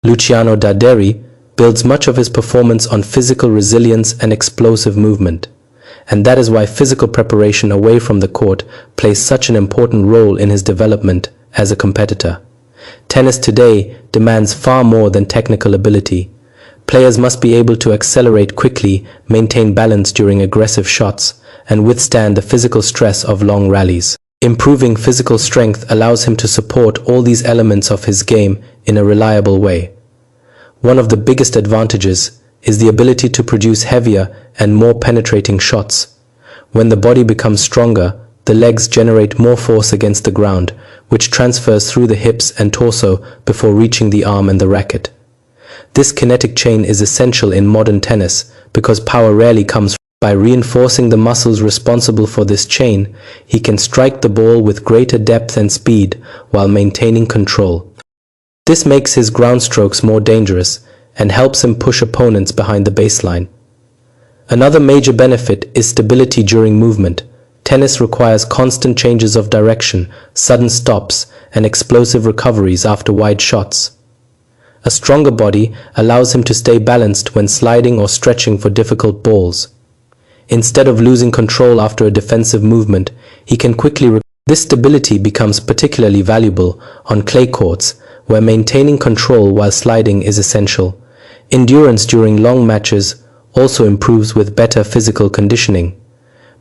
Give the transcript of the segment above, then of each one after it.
Luciano Darderi builds much of his performance on physical resilience and explosive movement, and that is why physical preparation away from the court plays such an important role in his development as a competitor. Tennis today demands far more than technical ability. Players must be able to accelerate quickly, maintain balance during aggressive shots, and withstand the physical stress of long rallies. Improving physical strength allows him to support all these elements of his game in a reliable way. One of the biggest advantages is the ability to produce heavier and more penetrating shots. When the body becomes stronger, the legs generate more force against the ground, which transfers through the hips and torso before reaching the arm and the racket. This kinetic chain is essential in modern tennis because power rarely comes. By reinforcing the muscles responsible for this chain, he can strike the ball with greater depth and speed while maintaining control. This makes his ground strokes more dangerous and helps him push opponents behind the baseline. Another major benefit is stability during movement. Tennis requires constant changes of direction, sudden stops, and explosive recoveries after wide shots. A stronger body allows him to stay balanced when sliding or stretching for difficult balls. Instead of losing control after a defensive movement, he can quickly recover. This stability becomes particularly valuable on clay courts, where maintaining control while sliding is essential. Endurance during long matches also improves with better physical conditioning.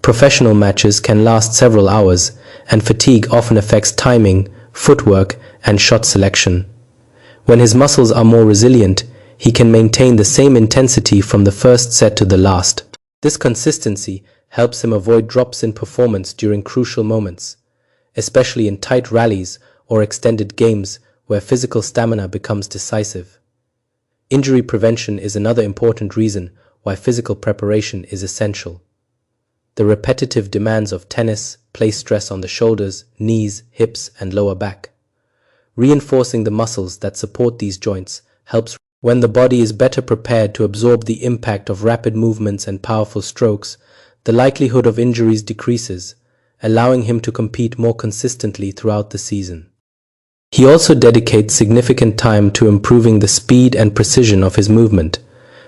Professional matches can last several hours, and fatigue often affects timing, footwork, and shot selection. When his muscles are more resilient, he can maintain the same intensity from the first set to the last. This consistency helps him avoid drops in performance during crucial moments, especially in tight rallies or extended games where physical stamina becomes decisive. Injury prevention is another important reason why physical preparation is essential. The repetitive demands of tennis place stress on the shoulders, knees, hips, and lower back. Reinforcing the muscles that support these joints helps. When the body is better prepared to absorb the impact of rapid movements and powerful strokes, the likelihood of injuries decreases, allowing him to compete more consistently throughout the season. He also dedicates significant time to improving the speed and precision of his movement,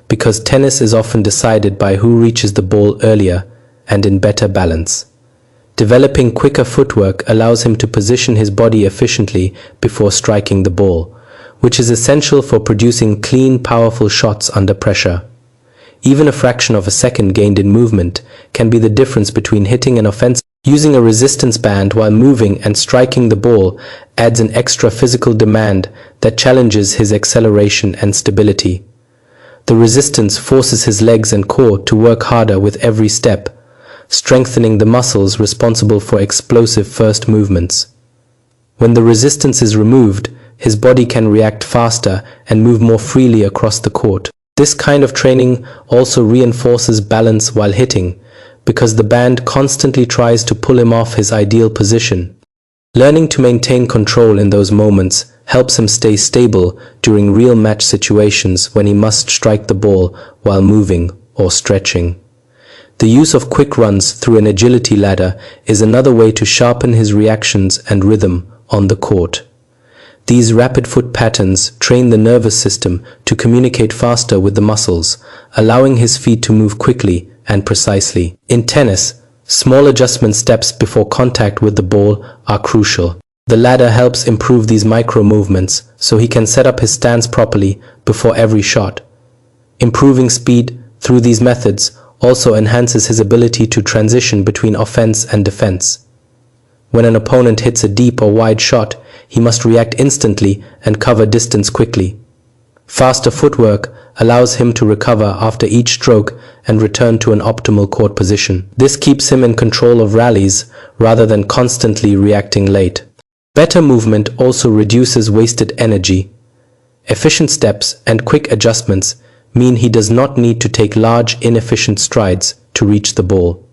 because tennis is often decided by who reaches the ball earlier and in better balance. Developing quicker footwork allows him to position his body efficiently before striking the ball, which is essential for producing clean, powerful shots under pressure. Even a fraction of a second gained in movement can be the difference between hitting an offensive. Using a resistance band while moving and striking the ball adds an extra physical demand that challenges his acceleration and stability. The resistance forces his legs and core to work harder with every step, strengthening the muscles responsible for explosive first movements. When the resistance is removed, his body can react faster and move more freely across the court. This kind of training also reinforces balance while hitting, because the band constantly tries to pull him off his ideal position. Learning to maintain control in those moments helps him stay stable during real match situations when he must strike the ball while moving or stretching. The use of quick runs through an agility ladder is another way to sharpen his reactions and rhythm on the court. These rapid foot patterns train the nervous system to communicate faster with the muscles, allowing his feet to move quickly and precisely. In tennis, small adjustment steps before contact with the ball are crucial. The ladder helps improve these micro movements so he can set up his stance properly before every shot. Improving speed through these methods also enhances his ability to transition between offense and defense. When an opponent hits a deep or wide shot, he must react instantly and cover distance quickly. Faster footwork allows him to recover after each stroke and return to an optimal court position. This keeps him in control of rallies rather than constantly reacting late. Better movement also reduces wasted energy. Efficient steps and quick adjustments mean he does not need to take large, inefficient strides to reach the ball.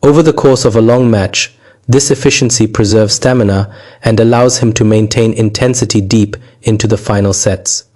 Over the course of a long match, this efficiency preserves stamina and allows him to maintain intensity deep into the final sets.